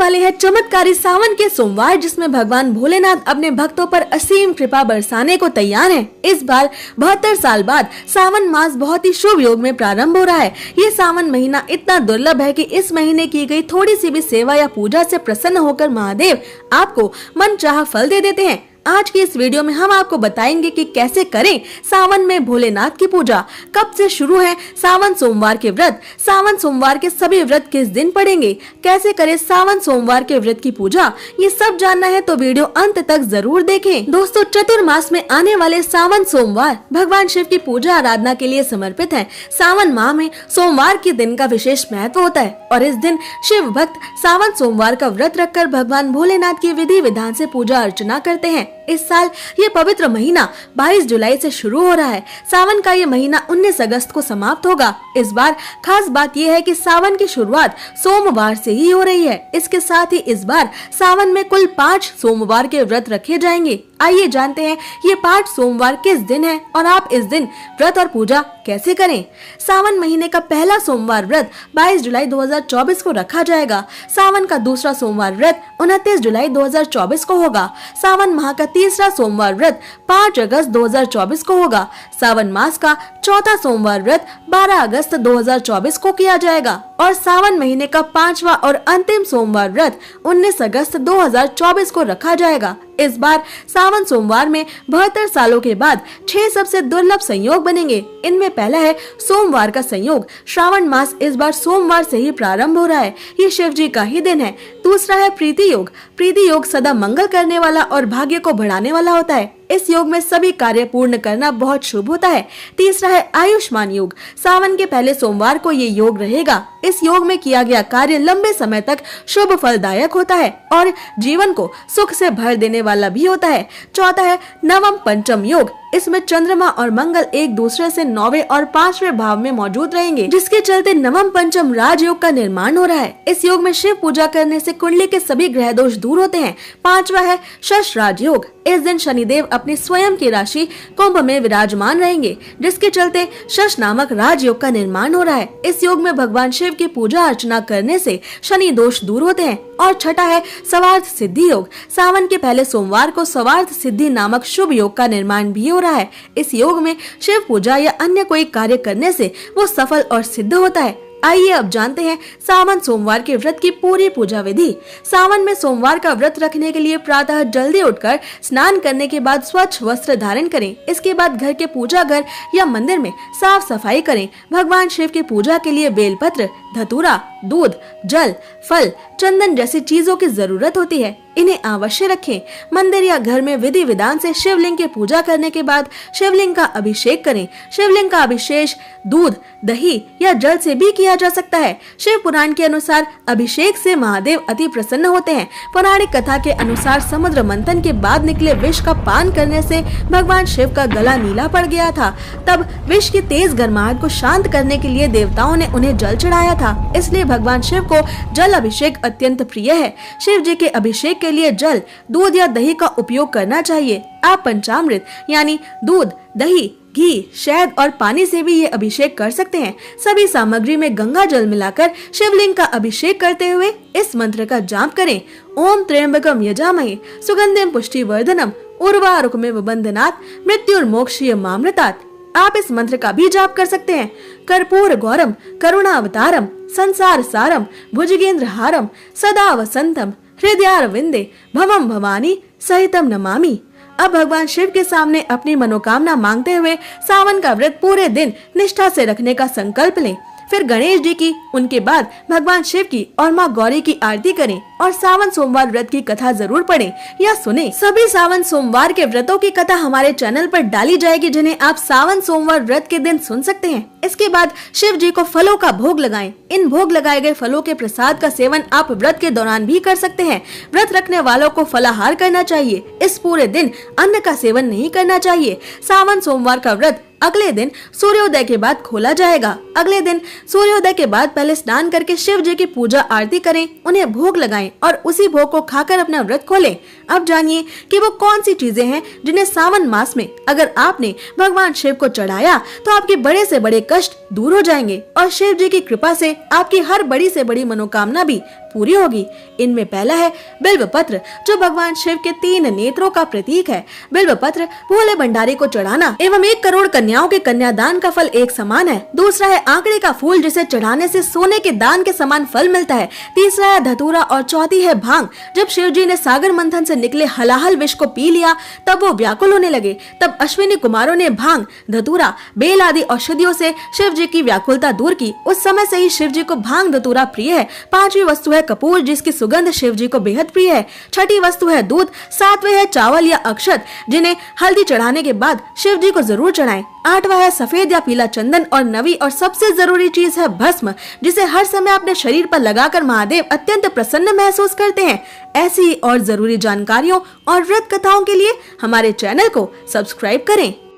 वाले हैं चमत्कारी सावन के सोमवार, जिसमें भगवान भोलेनाथ अपने भक्तों पर असीम कृपा बरसाने को तैयार हैं। इस बार 72 साल बाद सावन मास बहुत ही शुभ योग में प्रारंभ हो रहा है। ये सावन महीना इतना दुर्लभ है कि इस महीने की गई थोड़ी सी भी सेवा या पूजा से प्रसन्न होकर महादेव आपको मनचाहा फल दे देते हैं। आज की इस वीडियो में हम आपको बताएंगे कि कैसे करें सावन में भोलेनाथ की पूजा, कब से शुरू है सावन सोमवार के व्रत, सावन सोमवार के सभी व्रत किस दिन पड़ेंगे, कैसे करें सावन सोमवार के व्रत की पूजा, ये सब जानना है तो वीडियो अंत तक जरूर देखें। दोस्तों, चतुर्मास में आने वाले सावन सोमवार भगवान शिव की पूजा आराधना के लिए समर्पित है। सावन माह में सोमवार के दिन का विशेष महत्व होता है और इस दिन शिव भक्त सावन सोमवार का व्रत रखकर भगवान भोलेनाथ की विधि विधान से पूजा अर्चना करते हैं। इस साल ये पवित्र महीना 22 जुलाई से शुरू हो रहा है। सावन का ये महीना 19 अगस्त को समाप्त होगा। इस बार खास बात यह है कि सावन की शुरुआत सोमवार से ही हो रही है। इसके साथ ही इस बार सावन में कुल 5 सोमवार के व्रत रखे जाएंगे। आइए जानते हैं ये 5 सोमवार किस दिन है और आप इस दिन व्रत और पूजा कैसे करें। सावन महीने का पहला सोमवार व्रत 22 जुलाई 2024 को रखा जाएगा। सावन का दूसरा सोमवार व्रत 29 जुलाई 2024 को होगा। सावन माह का तीसरा सोमवार व्रत 5 अगस्त 2024 को होगा। सावन मास का चौथा सोमवार व्रत 12 अगस्त 2024 को किया जाएगा और सावन महीने का 5वां और अंतिम सोमवार व्रत 19 अगस्त 2024 को रखा जाएगा। इस बार सावन सोमवार में 72 सालों के बाद 6 सबसे दुर्लभ संयोग बनेंगे। इनमें पहला है सोमवार का संयोग। श्रावण मास इस बार सोमवार से ही प्रारंभ हो रहा है। ये शिव जी का ही दिन है। दूसरा है प्रीति योग। प्रीति योग सदा मंगल करने वाला और भाग्य को बढ़ाने वाला होता है। इस योग में सभी कार्य पूर्ण करना बहुत शुभ होता है। तीसरा है आयुष्मान योग। सावन के पहले सोमवार को ये योग रहेगा। इस योग में किया गया कार्य लंबे समय तक शुभ फलदायक होता है और जीवन को सुख से भर देने वाला भी होता है। चौथा है नवम पंचम योग। इसमें चंद्रमा और मंगल एक दूसरे से 9वें और 5वें भाव में मौजूद रहेंगे, जिसके चलते नवम पंचम राजयोग का निर्माण हो रहा है। इस योग में शिव पूजा करने से कुंडली के सभी ग्रह दोष दूर होते हैं। 5वां है शश राजयोग। इस दिन शनिदेव अपनी स्वयं की राशि कुंभ में विराजमान रहेंगे, जिसके चलते शश नामक राजयोग का निर्माण हो रहा है। इस योग में भगवान शिव की पूजा अर्चना करने से शनि दोष दूर होते हैं। और छठा है सर्वार्थ सिद्धि योग। सावन के पहले सोमवार को सर्वार्थ सिद्धि नामक शुभ योग का निर्माण भी हो रहा है। इस योग में शिव पूजा या अन्य कोई कार्य करने से वो सफल और सिद्ध होता है। आइए अब जानते हैं सावन सोमवार के व्रत की पूरी पूजा विधि। सावन में सोमवार का व्रत रखने के लिए प्रातः जल्दी उठकर स्नान करने के बाद स्वच्छ वस्त्र धारण करें। इसके बाद घर के पूजा घर या मंदिर में साफ सफाई करें। भगवान शिव की पूजा के लिए बेलपत्र, धतूरा, दूध, जल, फल, चंदन जैसी चीजों की जरूरत होती है। इन्हें अवश्य रखें। मंदिर या घर में विधि विधान से शिवलिंग की पूजा करने के बाद शिवलिंग का अभिषेक करें। शिवलिंग का अभिषेक दूध, दही या जल से भी किया जा सकता है। शिव पुराण के अनुसार अभिषेक से महादेव अति प्रसन्न होते हैं। पौराणिक कथा के अनुसार समुद्र मंथन के बाद निकले विष का पान करने से भगवान शिव का गला नीला पड़ गया था। तब विष की तेज गर्माहट को शांत करने के लिए देवताओं ने उन्हें जल चढ़ाया था। इसलिए भगवान शिव को जल अभिषेक अत्यंत प्रिय है। शिव जी के अभिषेक के लिए जल, दूध या दही का उपयोग करना चाहिए। आप पंचामृत यानी दूध, दही, घी, शहद और पानी से भी ये अभिषेक कर सकते हैं। सभी सामग्री में गंगा जल मिलाकर शिवलिंग का अभिषेक करते हुए इस मंत्र का जाप करें। ओम त्र्यंबकम यजामहे सुगंधिम पुष्टिवर्धनम उर्वारुकमिव बंधनात् मृत्युर्मोक्षयमामृतात्। आप इस मंत्र का भी जाप कर सकते हैं। कर्पूर गौरम करुणावतारम संसार सारम भुजगेंद्र हारम सदा वसंतम हृदयारविंदे भवम भवानी सहितम नमामि। अब भगवान शिव के सामने अपनी मनोकामना मांगते हुए सावन का व्रत पूरे दिन निष्ठा से रखने का संकल्प लें। फिर गणेश जी की, उनके बाद भगवान शिव की और माँ गौरी की आरती करें और सावन सोमवार व्रत की कथा जरूर पढ़ें या सुने। सभी सावन सोमवार के व्रतों की कथा हमारे चैनल पर डाली जाएगी, जिन्हें आप सावन सोमवार व्रत के दिन सुन सकते हैं। इसके बाद शिव जी को फलों का भोग लगाएं। इन भोग लगाए गए फलों के प्रसाद का सेवन आप व्रत के दौरान भी कर सकते हैं। व्रत रखने वालों को फलाहार करना चाहिए। इस पूरे दिन अन्न का सेवन नहीं करना चाहिए। सावन सोमवार का व्रत अगले दिन सूर्योदय के बाद खोला जाएगा। अगले दिन सूर्योदय के बाद पहले स्नान करके शिव जी की पूजा आरती करें, उन्हें भोग लगाएं और उसी भोग को खाकर अपना व्रत खोलें। अब जानिए कि वो कौन सी चीजें हैं जिन्हें सावन मास में अगर आपने भगवान शिव को चढ़ाया तो आपके बड़े से बड़े कष्ट दूर हो जाएंगे और शिव जी की कृपा से आपकी हर बड़ी से बड़ी मनोकामना भी पूरी होगी। इनमें पहला है बिल्व पत्र, जो भगवान शिव के 3 नेत्रों का प्रतीक है। बिल्व पत्र भोले भंडारी को चढ़ाना एवं 1 करोड़ कन्याओं के कन्यादान का फल एक समान है। दूसरा है आंकड़े का फूल, जिसे चढ़ाने से सोने के दान के समान फल मिलता है। तीसरा है धतूरा और चौथी है भांग। जब शिव जी ने सागर मंथन से निकले हलाहल विष को पी लिया तब वो व्याकुल होने लगे। तब अश्विनी कुमारों ने भांग, धतूरा, बेल आदि औषधियों से शिव जी की व्याकुलता दूर की। उस समय से ही शिव जी को भांग धतूरा प्रिय है। 5वीं वस्तु है कपूर, जिसकी सुगंध शिव जी को बेहद प्रिय है। 6ठी वस्तु है दूध। 7वें है चावल या अक्षत, जिन्हें हल्दी चढ़ाने के बाद शिव जी को जरूर चढ़ाएं। 8वां है सफेद या पीला चंदन और 9वीं और सबसे जरूरी चीज है भस्म, जिसे हर समय अपने शरीर पर लगाकर महादेव अत्यंत प्रसन्न महसूस करते हैं। ऐसी और जरूरी जानकारियों और व्रत कथाओं के लिए हमारे चैनल को सब्सक्राइब करें।